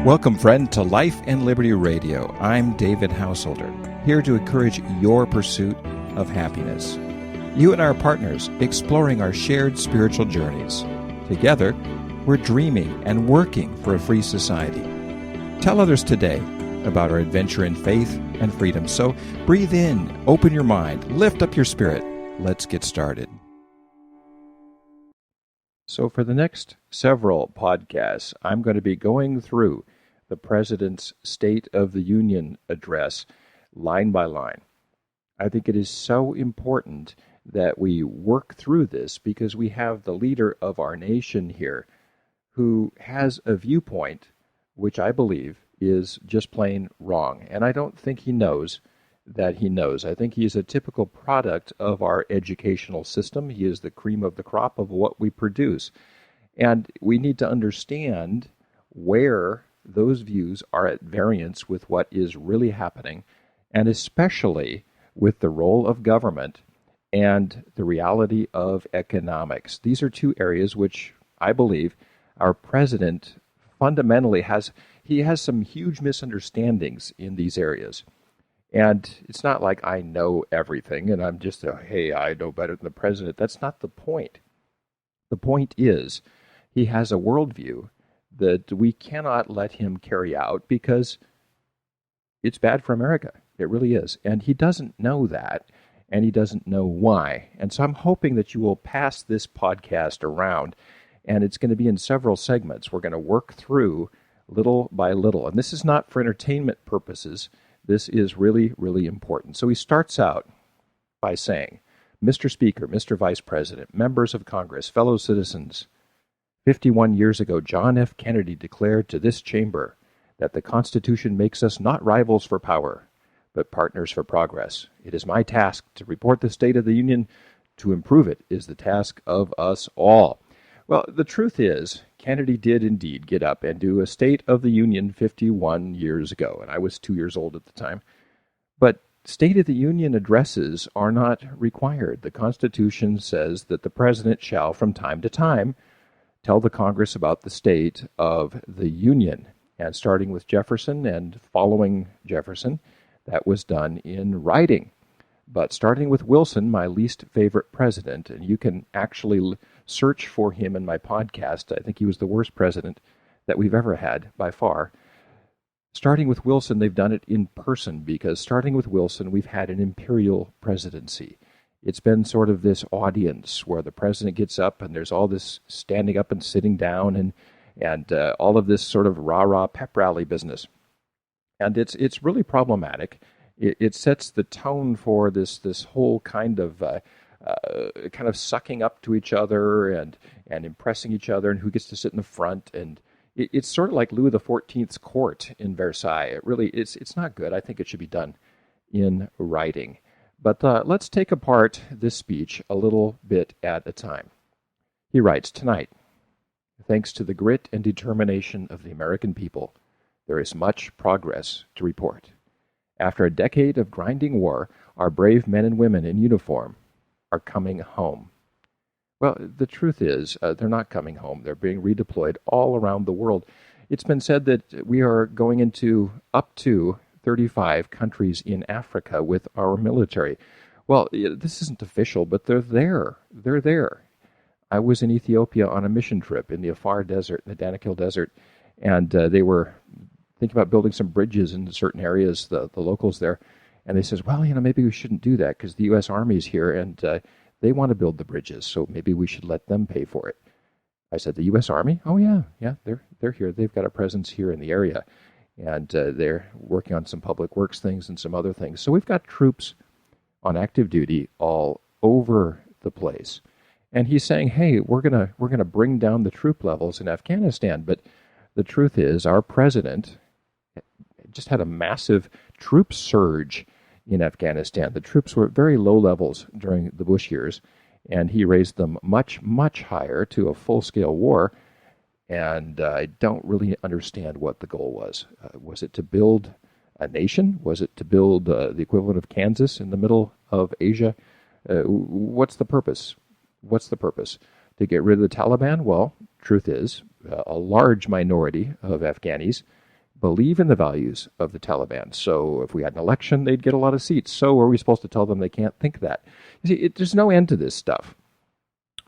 Welcome, friend, to Life and Liberty Radio. I'm David Householder, here to encourage your pursuit of happiness. You and our partners exploring our shared spiritual journeys. Together, we're dreaming and working for a free society. Tell others today about our adventure in faith and freedom. So breathe in, open your mind, lift up your spirit. Let's get started. So for the next several podcasts, I'm going to be going through the President's State of the Union address line by line. I think it is so important that we work through this because we have the leader of our nation here who has a viewpoint which I believe is just plain wrong. And I don't think he knows that he knows. I think he is a typical product of our educational system. He is the cream of the crop of what we produce. And we need to understand where those views are at variance with what is really happening, and especially with the role of government and the reality of economics. These are two areas which I believe our president fundamentally has some huge misunderstandings in these areas. And it's not like I know everything and I'm just, hey, I know better than the president. That's not the point. The point is he has a worldview that we cannot let him carry out because it's bad for America. It really is. And he doesn't know that, and he doesn't know why. And so I'm hoping that you will pass this podcast around, and it's going to be in several segments. We're going to work through little by little. And this is not for entertainment purposes. This is really, really important. So he starts out by saying, Mr. Speaker, Mr. Vice President, members of Congress, fellow citizens, 51 years ago, John F. Kennedy declared to this chamber that the Constitution makes us not rivals for power, but partners for progress. It is my task to report the State of the Union. To improve it is the task of us all. Well, the truth is, Kennedy did indeed get up and do a State of the Union 51 years ago, and I was 2 years old at the time. But State of the Union addresses are not required. The Constitution says that the President shall, from time to time, tell the Congress about the state of the Union. And starting with Jefferson and following Jefferson, that was done in writing. But starting with Wilson, my least favorite president, and you can actually search for him in my podcast. I think he was the worst president that we've ever had by far. Starting with Wilson, they've done it in person because starting with Wilson, we've had an imperial presidency. It's been sort of this audience where the president gets up and there's all this standing up and sitting down and all of this sort of rah-rah pep rally business. And it's really problematic. It sets the tone for this whole kind of sucking up to each other and impressing each other and who gets to sit in the front. And it's sort of like Louis XIV's court in Versailles. It really it's not good. I think it should be done in writing. But let's take apart this speech a little bit at a time. He writes, tonight, thanks to the grit and determination of the American people, there is much progress to report. After a decade of grinding war, our brave men and women in uniform are coming home. Well, the truth is, they're not coming home. They're being redeployed all around the world. It's been said that we are going into up to 35 countries in Africa with our military. Well, this isn't official, but they're there. They're there. I was in Ethiopia on a mission trip in the Afar Desert, the Danakil Desert, and they were thinking about building some bridges in certain areas, the locals there, and they says, well, maybe we shouldn't do that because the U.S. Army's here and they want to build the bridges, so maybe we should let them pay for it. I said, the U.S. Army? Oh, yeah, they're here. They've got a presence here in the area. And they're working on some public works things and some other things. So we've got troops on active duty all over the place. And he's saying, hey, we're gonna bring down the troop levels in Afghanistan. But the truth is, our president just had a massive troop surge in Afghanistan. The troops were at very low levels during the Bush years, and he raised them much, much higher to a full-scale war. And I don't really understand what the goal was. Was it to build a nation? Was it to build the equivalent of Kansas in the middle of Asia? What's the purpose? What's the purpose? To get rid of the Taliban? Well, truth is, a large minority of Afghanis believe in the values of the Taliban. So if we had an election, they'd get a lot of seats. So are we supposed to tell them they can't think that? You see, there's no end to this stuff.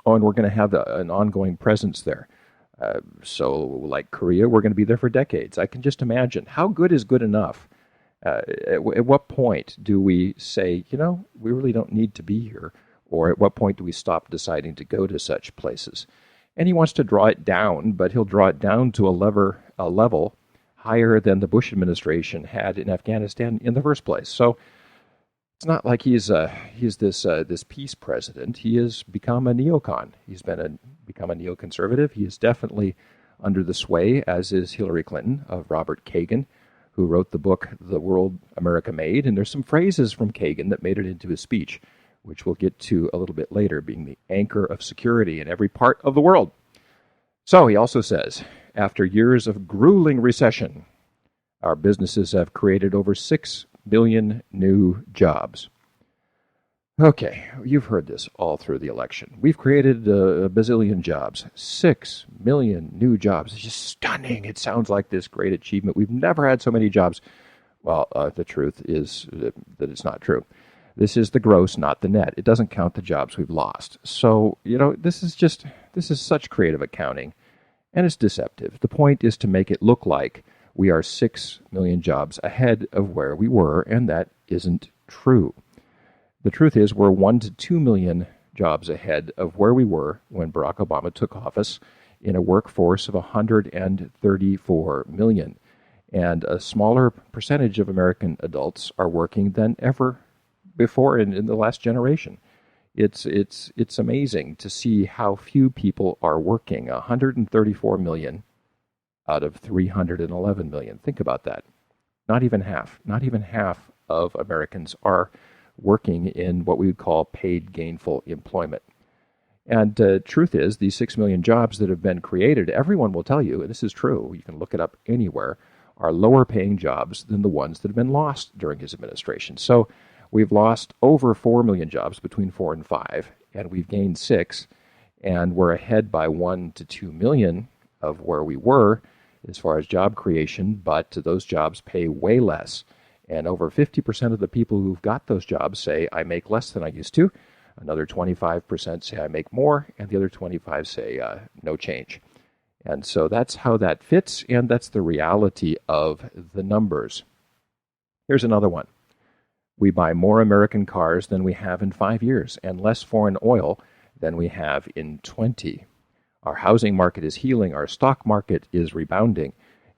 Oh, and we're going to have an ongoing presence there. So like Korea, we're going to be there for decades. I can just imagine. How good is good enough? At what point do we say, we really don't need to be here? Or at what point do we stop deciding to go to such places? And he wants to draw it down, but he'll draw it down to a level higher than the Bush administration had in Afghanistan in the first place. So it's not like he's this peace president. He has become a neocon. He's become a neoconservative. He is definitely under the sway, as is Hillary Clinton, of Robert Kagan, who wrote the book The World America Made. And there's some phrases from Kagan that made it into his speech, which we'll get to a little bit later, being the anchor of security in every part of the world. So he also says, after years of grueling recession, our businesses have created over 6 million new jobs. Okay, you've heard this all through the election. We've created a bazillion jobs, 6 million new jobs. It's just stunning. It sounds like this great achievement. We've never had so many jobs. Well, the truth is that it's not true. This is the gross, not the net. It doesn't count the jobs we've lost. So, this is such creative accounting, and it's deceptive. The point is to make it look like we are 6 million jobs ahead of where we were, and that isn't true. The truth is we're 1 to 2 million jobs ahead of where we were when Barack Obama took office in a workforce of 134 million. And a smaller percentage of American adults are working than ever before in the last generation. It's amazing to see how few people are working. 134 million out of 311 million. Think about that. Not even half of Americans are working in what we would call paid gainful employment. And truth is, these 6 million jobs that have been created, everyone will tell you, and this is true, you can look it up anywhere, are lower paying jobs than the ones that have been lost during his administration. So we've lost over 4 million jobs, between 4 and 5, and we've gained 6, and we're ahead by 1 to 2 million of where we were as far as job creation, but those jobs pay way less. And over 50% of the people who've got those jobs say, I make less than I used to. Another 25% say I make more, and the other 25% say no change. And so that's how that fits, and that's the reality of the numbers. Here's another one. We buy more American cars than we have in 5 years, and less foreign oil than we have in 20. Our housing market is healing, our stock market is rebounding,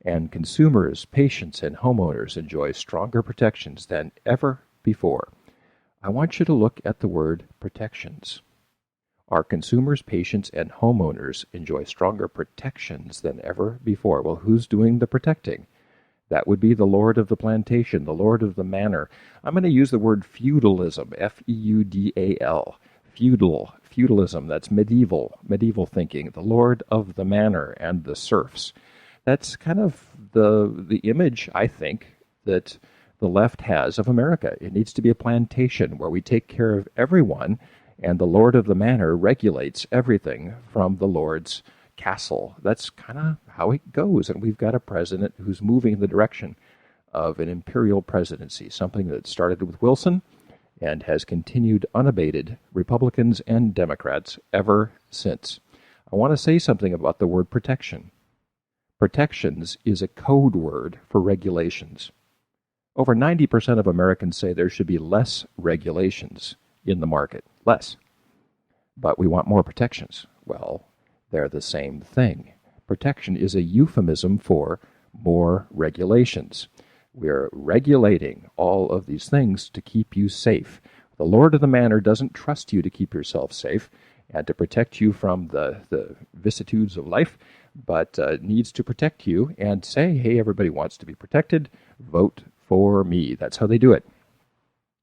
and consumers, patients, and homeowners enjoy stronger protections than ever before. I want you to look at the word protections. Our consumers, patients, and homeowners enjoy stronger protections than ever before. Well, who's doing the protecting? That would be the Lord of the plantation, the Lord of the manor. I'm going to use the word feudalism, F-E-U-D-A-L, feudalism. That's medieval thinking, the Lord of the manor and the serfs. That's kind of the image, I think, that the left has of America. It needs to be a plantation where we take care of everyone, and the Lord of the manor regulates everything from the Lord's castle. That's kind of how it goes, and we've got a president who's moving in the direction of an imperial presidency, something that started with Wilson and has continued unabated, Republicans and Democrats, ever since. I want to say something about the word protection. Protections is a code word for regulations. Over 90% of Americans say there should be less regulations in the market. Less. But we want more protections. Well, they're the same thing. Protection is a euphemism for more regulations. We're regulating all of these things to keep you safe. The Lord of the manor doesn't trust you to keep yourself safe and to protect you from the vicissitudes of life, but needs to protect you and say, hey, everybody wants to be protected, vote for me. That's how they do it.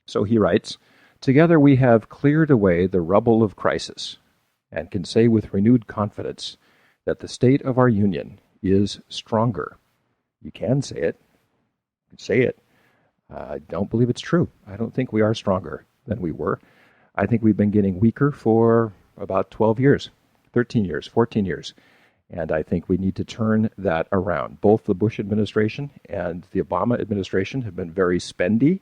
So he writes, together we have cleared away the rubble of crisis and can say with renewed confidence that the state of our union is stronger. You can say it. You can say it. I don't believe it's true. I don't think we are stronger than we were. I think we've been getting weaker for about 12 years, 13 years, 14 years. And I think we need to turn that around. Both the Bush administration and the Obama administration have been very spendy.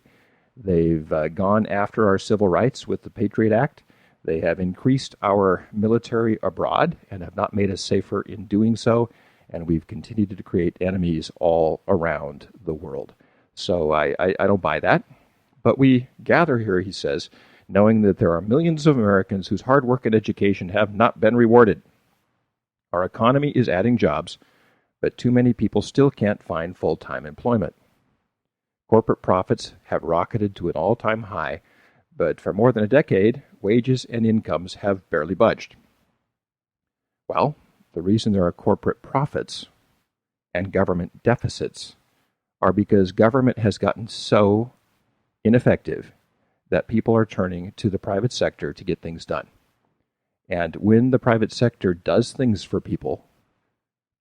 They've gone after our civil rights with the Patriot Act. They have increased our military abroad and have not made us safer in doing so. And we've continued to create enemies all around the world. So I don't buy that. But we gather here, he says, knowing that there are millions of Americans whose hard work and education have not been rewarded. Our economy is adding jobs, but too many people still can't find full-time employment. Corporate profits have rocketed to an all-time high, but for more than a decade, wages and incomes have barely budged. Well, the reason there are corporate profits and government deficits are because government has gotten so ineffective that people are turning to the private sector to get things done. And when the private sector does things for people,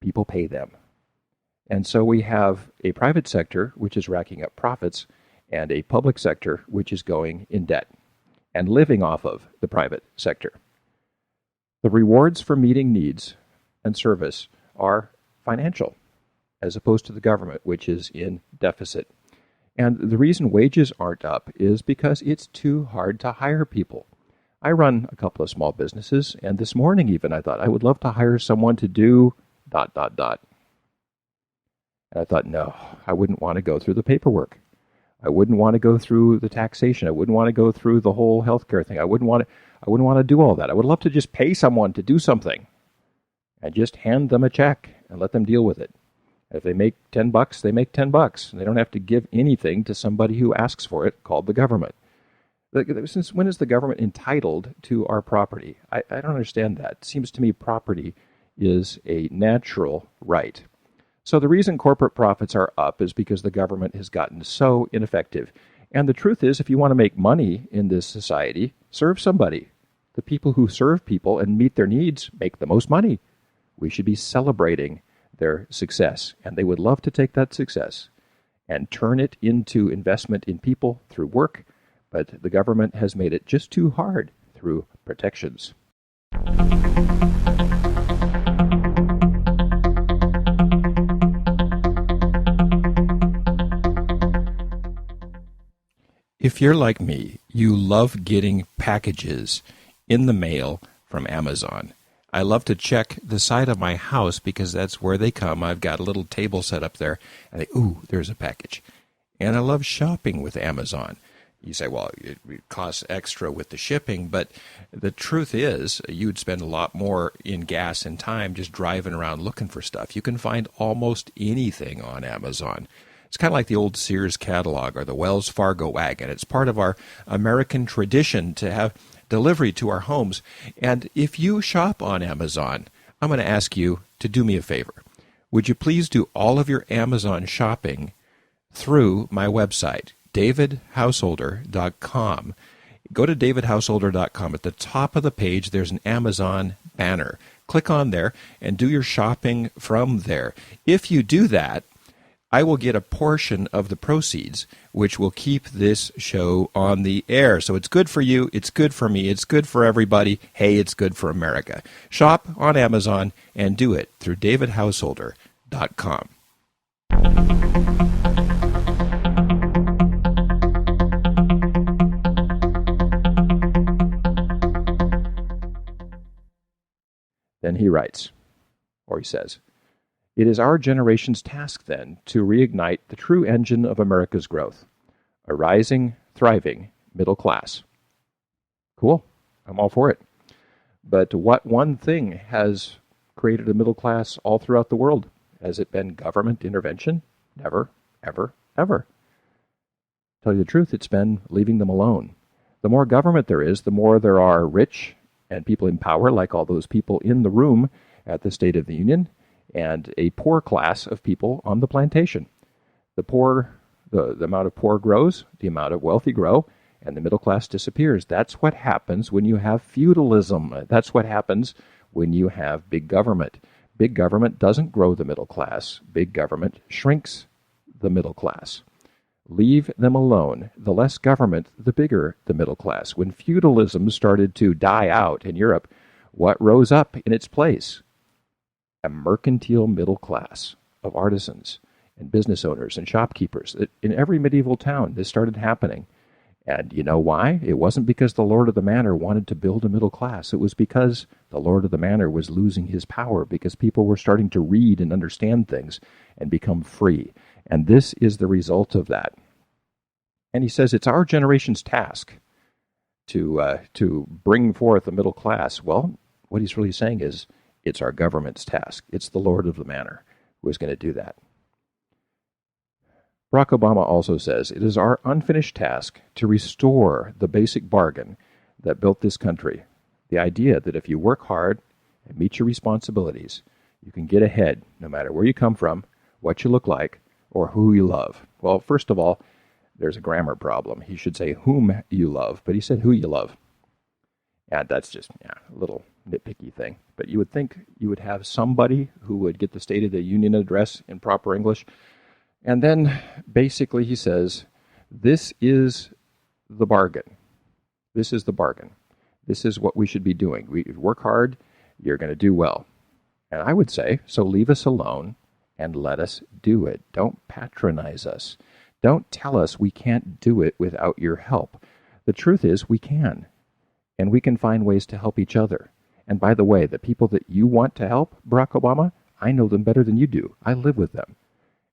people pay them. And so we have a private sector which is racking up profits and a public sector which is going in debt and living off of the private sector. The rewards for meeting needs and service are financial, as opposed to the government, which is in deficit. And the reason wages aren't up is because it's too hard to hire people. I run a couple of small businesses, and this morning even I thought I would love to hire someone to do ... And I thought, no, I wouldn't want to go through the paperwork. I wouldn't want to go through the taxation. I wouldn't want to go through the whole healthcare thing. I wouldn't want to do all that. I would love to just pay someone to do something and just hand them a check and let them deal with it. If they make $10, they make $10. And they don't have to give anything to somebody who asks for it, called the government. Since when is the government entitled to our property? I don't understand that. It seems to me property is a natural right. So the reason corporate profits are up is because the government has gotten so ineffective. And the truth is, if you want to make money in this society, serve somebody. The people who serve people and meet their needs make the most money. We should be celebrating their success. And they would love to take that success and turn it into investment in people through work. But the government has made it just too hard through protections. If you're like me, you love getting packages in the mail from Amazon. I love to check the side of my house because that's where they come. I've got a little table set up there, and there's a package. And I love shopping with Amazon. You say, well, it costs extra with the shipping, but the truth is you'd spend a lot more in gas and time just driving around looking for stuff. You can find almost anything on Amazon. It's kind of like the old Sears catalog or the Wells Fargo wagon. It's part of our American tradition to have delivery to our homes. And if you shop on Amazon, I'm going to ask you to do me a favor. Would you please do all of your Amazon shopping through my website, davidhouseholder.com. Go to davidhouseholder.com. At the top of the page, there's an Amazon banner. Click on there and do your shopping from there. If you do that, I will get a portion of the proceeds, which will keep this show on the air. So it's good for you, it's good for me, it's good for everybody. Hey, it's good for America. Shop on Amazon and do it through davidhouseholder.com. Then he writes, or he says, "It is our generation's task, then, to reignite the true engine of America's growth, a rising, thriving middle class." Cool. I'm all for it. But what one thing has created a middle class all throughout the world? Has it been government intervention? Never, ever, ever. Tell you the truth, it's been leaving them alone. The more government there is, the more there are rich and people in power, like all those people in the room at the State of the Union, and a poor class of people on the plantation. The amount of poor grows, the amount of wealthy grow, and the middle class disappears. That's what happens when you have feudalism. That's what happens when you have big government. Big government doesn't grow the middle class. Big government shrinks the middle class. Leave them alone. The less government, the bigger the middle class. When feudalism started to die out in Europe, what rose up in its place? a mercantile middle class of artisans and business owners and shopkeepers. In every medieval town, this started happening. And you know why? It wasn't because the lord of the manor wanted to build a middle class. It was because the lord of the manor was losing his power, because people were starting to read and understand things and become free. And this is the result of that. And he says it's our generation's task to bring forth a middle class. Well, what he's really saying is it's our government's task. It's the lord of the manor who is going to do that. Barack Obama also says it is our unfinished task to restore the basic bargain that built this country. The idea that if you work hard and meet your responsibilities, you can get ahead no matter where you come from, what you look like, or who you love. Well, first of all, there's a grammar problem. He should say whom you love, but he said who you love. And that's just a little nitpicky thing. But you would think you would have somebody who would get the State of the Union address in proper English. And then basically he says, this is the bargain. This is the bargain. This is what we should be doing. We work hard, you're going to do well. And I would say, so leave us alone and let us do it. Don't patronize us. Don't tell us we can't do it without your help. The truth is we can. And we can find ways to help each other. And by the way, the people that you want to help, Barack Obama, I know them better than you do. I live with them.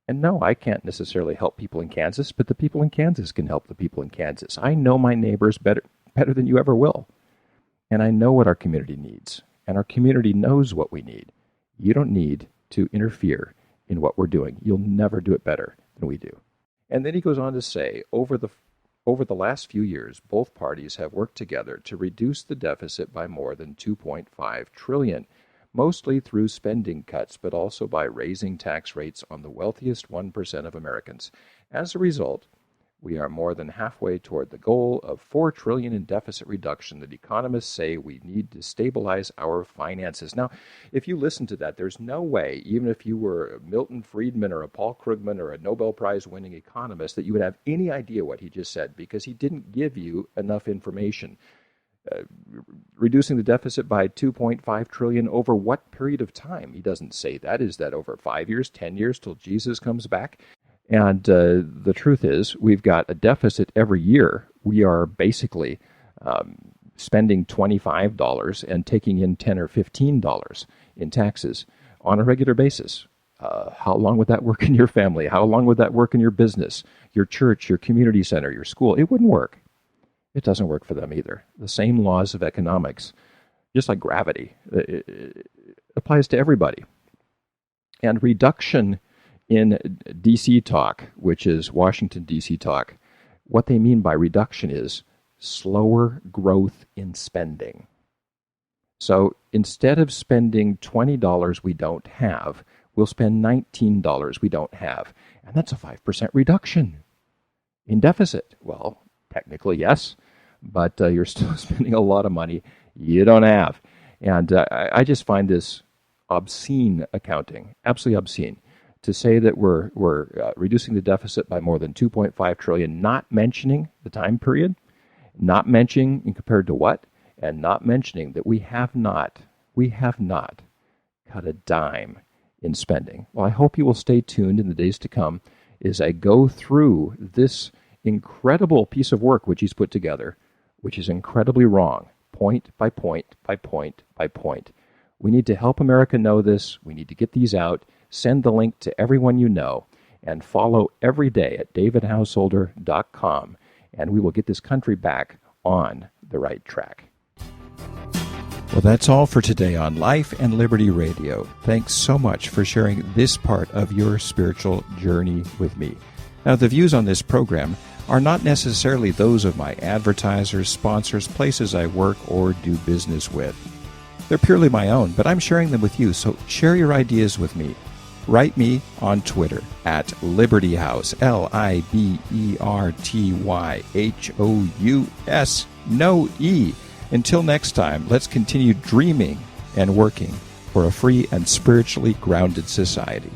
And no, I can't necessarily help people in Kansas, but the people in Kansas can help the people in Kansas. I know my neighbors better than you ever will. And I know what our community needs. And our community knows what we need. You don't need to interfere in what we're doing. You'll never do it better than we do. And then he goes on to say, over the last few years, both parties have worked together to reduce the deficit by more than $2.5 trillion. Mostly through spending cuts, but also by raising tax rates on the wealthiest 1% of Americans. As a result, we are more than halfway toward the goal of $4 trillion in deficit reduction that economists say we need to stabilize our finances. Now, if you listen to that, there's no way, even if you were a Milton Friedman or a Paul Krugman or a Nobel Prize-winning economist, that you would have any idea what he just said, because he didn't give you enough information. Reducing the deficit by $2.5 trillion over what period of time? He doesn't say that. Is that over 5 years, 10 years, till Jesus comes back? And the truth is, we've got a deficit every year. We are basically spending $25 and taking in $10 or $15 in taxes on a regular basis. How long would that work in your family? How long would that work in your business, your church, your community center, your school? It wouldn't work. It doesn't work for them either. The same laws of economics, just like gravity, it applies to everybody. And reduction in DC talk, which is Washington, D.C. talk, what they mean by reduction is slower growth in spending. So instead of spending $20 we don't have, we'll spend $19 we don't have. And that's a 5% reduction in deficit. Well, technically, yes, but you're still spending a lot of money you don't have. And I just find this obscene accounting, absolutely obscene, to say that we're reducing the deficit by more than $2.5 trillion, not mentioning the time period, not mentioning compared to what, and not mentioning that we have not cut a dime in spending. Well, I hope you will stay tuned in the days to come as I go through this incredible piece of work which he's put together, which is incredibly wrong, point by point by point by point. We need to help America know this. We need to get these out. Send the link to everyone you know, and follow every day at davidhouseholder.com, and we will get this country back on the right track. Well, that's all for today on Life and Liberty Radio. Thanks so much for sharing this part of your spiritual journey with me. Now, the views on this program are not necessarily those of my advertisers, sponsors, places I work or do business with. They're purely my own, but I'm sharing them with you, so share your ideas with me. Write me on Twitter at Liberty House, LIBERTYHOUS, no E. Until next time, let's continue dreaming and working for a free and spiritually grounded society.